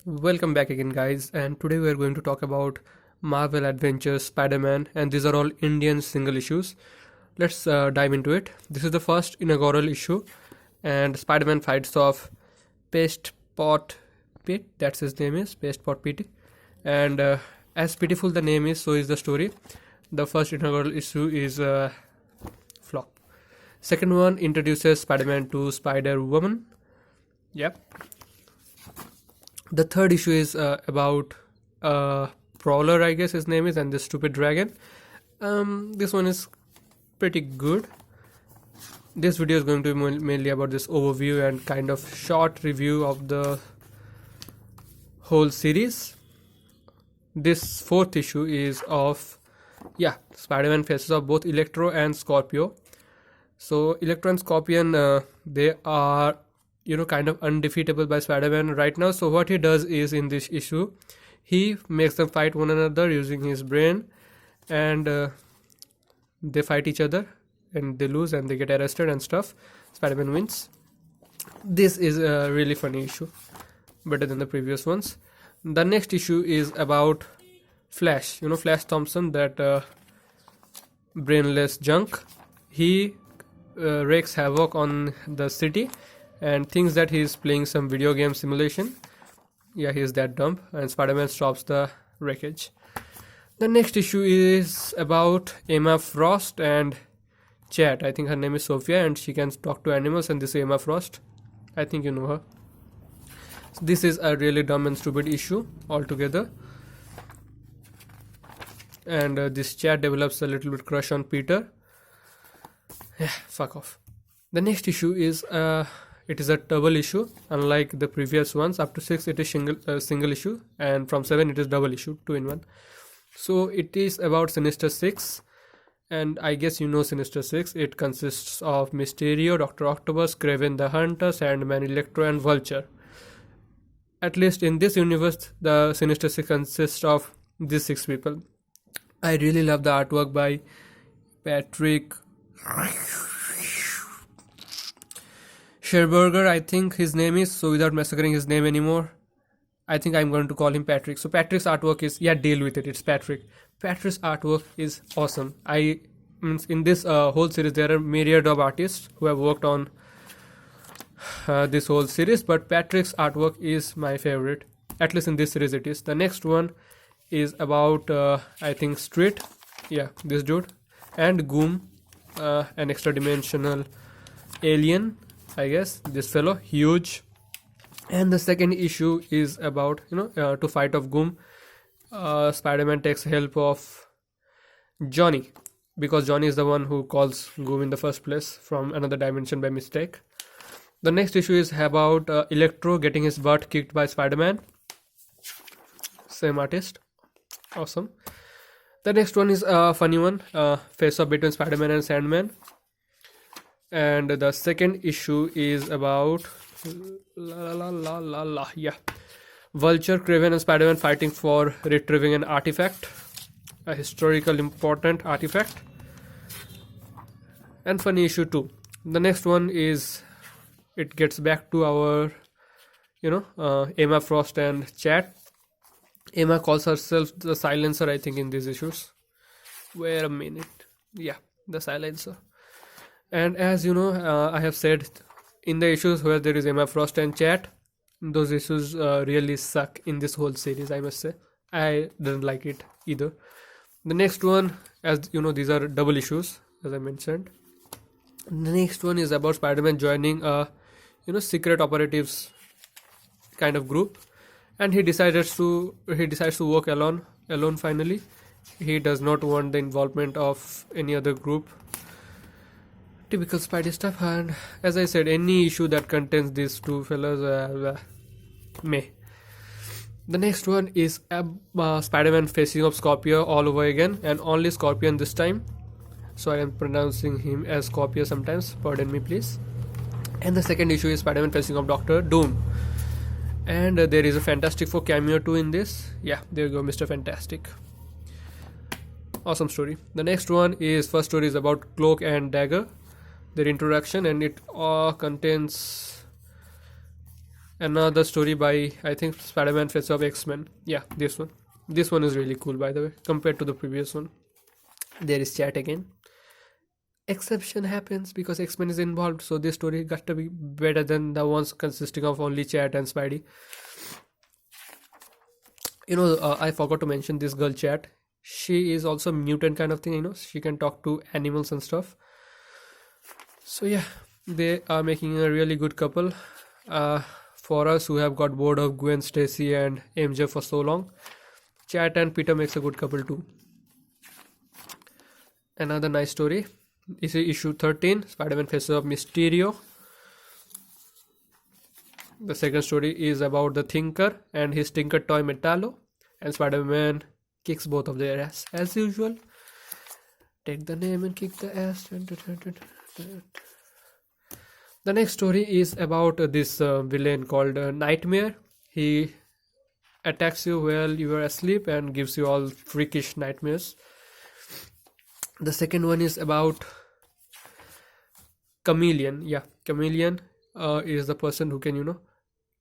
Welcome back again, guys, and today we are going to talk about Marvel Adventures Spider-Man, and these are all Indian single issues. Let's dive into it. This is the first inaugural issue, and Spider-Man fights off Paste Pot Pit, that's his name is, Paste Pot Pit, and as pitiful the name is, so is the story. The first inaugural issue is flop. Second one introduces Spider-Man to Spider-Woman. Yep. The third issue is about Prowler, I guess his name is, and the stupid dragon. This one is pretty good. This video is going to be mainly about this overview and kind of short review of the whole series. This fourth issue is of Spider-Man faces off both Electro and Scorpio. So Electro and Scorpion, they are kind of undefeatable by Spider-Man right now. So what he does is, in this issue, he makes them fight one another using his brain, and they fight each other and they lose and they get arrested and stuff. Spider-Man wins. This is a really funny issue, better than the previous ones. The next issue is about Flash, Flash Thompson, that brainless junk. He wreaks havoc on the city and thinks that he is playing some video game simulation. Yeah, he is that dumb, and Spider-Man stops the wreckage. The next issue is about Emma Frost and Chat. I think her name is Sophia, and she can talk to animals, and this is Emma Frost. I think you know her. So this is a really dumb and stupid issue altogether. And this Chat develops a little bit crush on Peter. Fuck off. The next issue is it is a double issue. Unlike the previous ones, up to 6 it is single issue, and from 7 it is double issue, 2 in 1. So it is about Sinister Six, and I guess you know Sinister Six. It consists of Mysterio, Dr. Octopus, Kraven the Hunter, Sandman, Electro, and Vulture. At least in this universe, the Sinister Six consists of these 6 people. I really love the artwork by Patrick Scherberger, I think his name is. So without massacring his name anymore, I think I'm going to call him Patrick. So Patrick's artwork is, deal with it, it's Patrick. Patrick's artwork is awesome. In this whole series there are myriad of artists who have worked on this whole series, but Patrick's artwork is my favorite. At least in this series it is. The next one is about I think Street, this dude, and Goom, an extra dimensional alien, I guess, this fellow, huge. And the second issue is about to fight off Goom, Spider-Man takes help of Johnny, because Johnny is the one who calls Goom in the first place from another dimension by mistake. The next issue is about Electro getting his butt kicked by Spider-Man, same artist, awesome. The next one is a funny one, face off between Spider-Man and Sandman. And the second issue is about Vulture, Kraven, and Spider-Man fighting for retrieving an artifact, a historical important artifact. And funny issue 2. The next one is, it gets back to our Emma Frost and Chat. Emma calls herself the Silencer, I think, in these issues. Wait a minute. The Silencer. And as you know, I have said, in the issues where there is Emma Frost and Chat, those issues really suck in this whole series, I must say. I didn't like it either. The next one, as you know, these are double issues, as I mentioned. The next one is about Spider-Man joining a secret operatives kind of group, and he decides to work alone finally. He does not want the involvement of any other group. Typical Spidey stuff. And as I said, any issue that contains these two fellas, may. The next one is Spider-Man facing off Scorpio all over again, and only Scorpion this time. So I am pronouncing him as Scorpio sometimes, pardon me please. And the second issue is Spider-Man facing off Doctor Doom. And there is a Fantastic Four cameo too in this. There you go, Mr. Fantastic. Awesome story. The next one is, first story is about Cloak and Dagger, their introduction, and it contains Another story by, I think, Spider-Man Face of X-Men. Yeah, this one is really cool, by the way, compared to the previous one. There is chat again. Exception happens because X-Men is involved, so this story got to be better than the ones consisting of only chat and Spidey. I forgot to mention this girl Chat. She is also mutant kind of thing. She can talk to animals and stuff. So yeah, they are making a really good couple. For us who have got bored of Gwen Stacy and MJ for so long, Chat and Peter makes a good couple too. Another nice story is issue 13, Spider-Man faces off Mysterio. The second story is about the Thinker and his Tinker toy Metallo, and Spider-Man kicks both of their ass as usual. Take the name and kick the ass. The next story is about this villain called Nightmare. He attacks you while you are asleep and gives you all freakish nightmares. The second one is about Chameleon. Yeah, Chameleon is the person who can,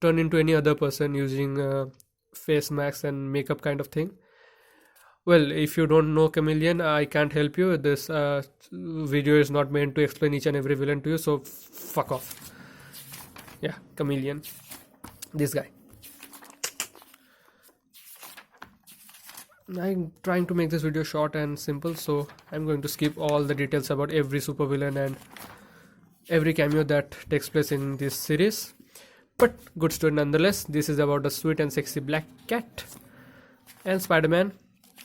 turn into any other person using face masks and makeup kind of thing. Well, if you don't know Chameleon, I can't help you. This video is not meant to explain each and every villain to you, so fuck off. Yeah, Chameleon. This guy. I'm trying to make this video short and simple, so I'm going to skip all the details about every supervillain and every cameo that takes place in this series. But good story nonetheless. This is about the sweet and sexy black cat and Spider-Man.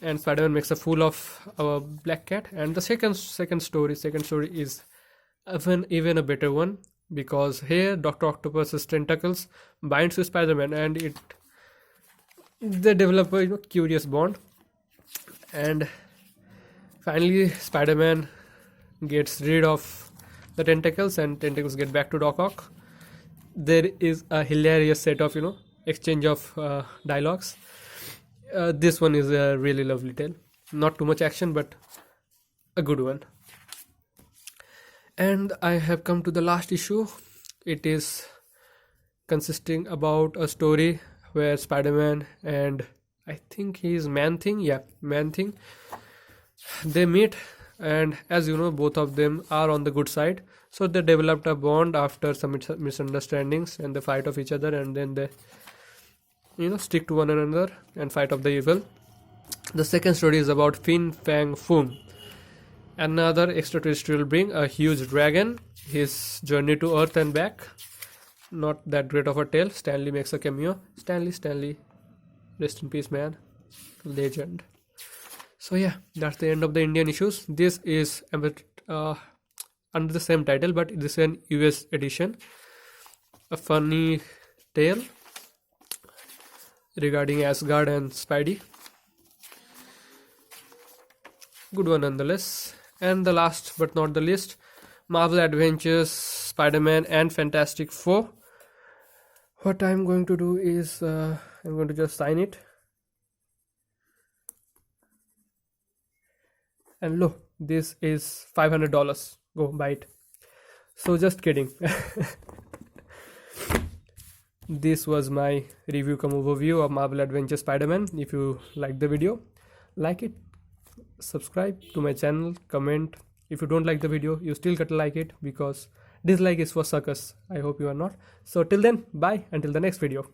And Spider-Man makes a fool of our black cat. And the second story is even a better one, because here Dr. Octopus's tentacles binds to Spider-Man and they develop a curious bond. And finally Spider-Man gets rid of the tentacles and tentacles get back to Doc Ock. There is a hilarious set of exchange of dialogues. This one is a really lovely tale. Not too much action, but a good one. And I have come to the last issue. It is consisting about a story where Spider-Man and I think he is Man-Thing. Yeah, Man-Thing. They meet, and as you know, both of them are on the good side. So they developed a bond after some misunderstandings, and they fight off each other, and then they stick to one another and fight off the evil. The second story is about Fin Fang Foom. Another extraterrestrial being, a huge dragon, his journey to Earth and back. Not that great of a tale. Stanley makes a cameo. Stanley, rest in peace, man. Legend. So yeah, that's the end of the Indian issues. This is under the same title, but this is an US edition. A funny tale regarding Asgard and Spidey. Good one nonetheless. And the last but not the least, Marvel Adventures, Spider-Man and Fantastic Four. What I'm going to do is I'm going to just sign it. And look, this is $500. Go buy it. So just kidding. This was my review come overview of Marvel Adventures Spider-Man. If you like the video, like it, subscribe to my channel, comment. If you don't like the video, you still gotta like it, because dislike is for suckers. I hope you are not. So till then, bye until the next video.